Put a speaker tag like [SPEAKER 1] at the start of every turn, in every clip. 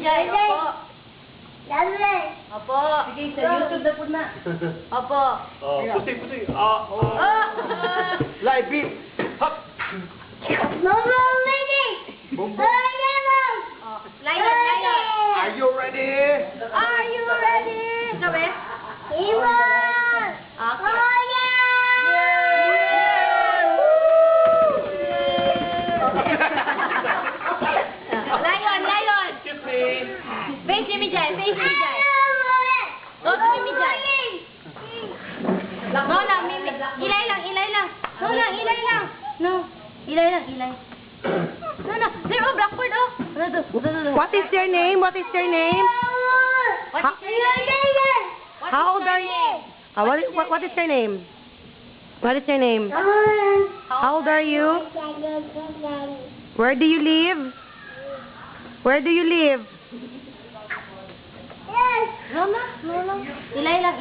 [SPEAKER 1] Mijay, opo. Opo.
[SPEAKER 2] Sige, sa YouTube na po na.
[SPEAKER 1] Opo.
[SPEAKER 3] Oh, pusi. Oh. Live beat. Hop. Boom, boom.
[SPEAKER 1] Oh, Lion.
[SPEAKER 3] Are you ready?
[SPEAKER 1] Are you ready? Sabi? Okay. Lion.
[SPEAKER 3] Excuse me.
[SPEAKER 1] Face ni Mijay. Go to Mijay. No lang, ilay lang. No lang, ilay lang. No, ilay lang. No. There, blackboard, oh.
[SPEAKER 2] What is your name?
[SPEAKER 1] What is your name?
[SPEAKER 2] How old are you? What is your name? What is your name? How old are you? Where do you live? Where do you live?
[SPEAKER 1] No. Ilay lang.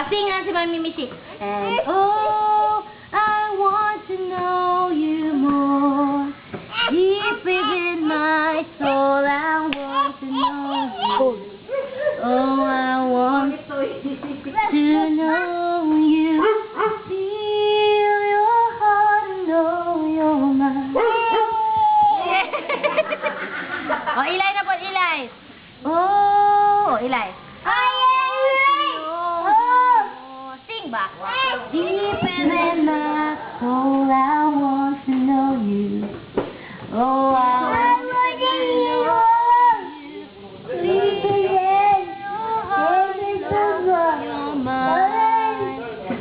[SPEAKER 1] Sing nga si Mami Missy. And oh, I want to know you more. Deep within my soul, I want to know you. Oh, I want to know you. Feel your heart and know your mind. Oh, ilay na po, ilay. Oh, ilay. Sing ba? Deep within my soul, I want to know you. Oh, I want to know you. Feel your heart and your mind.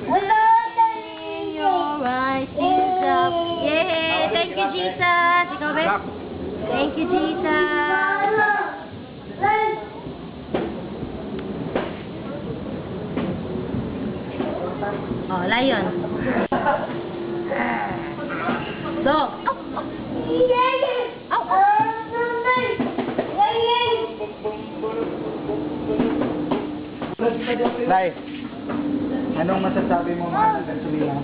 [SPEAKER 1] Love in your eyes is up. Yeah, thank you, Jesus. Ikaw, Beth? Thank you, Jesus. Oh, Lion. Dog.
[SPEAKER 3] Lai, anong masasabi mo mga nagkasulihan?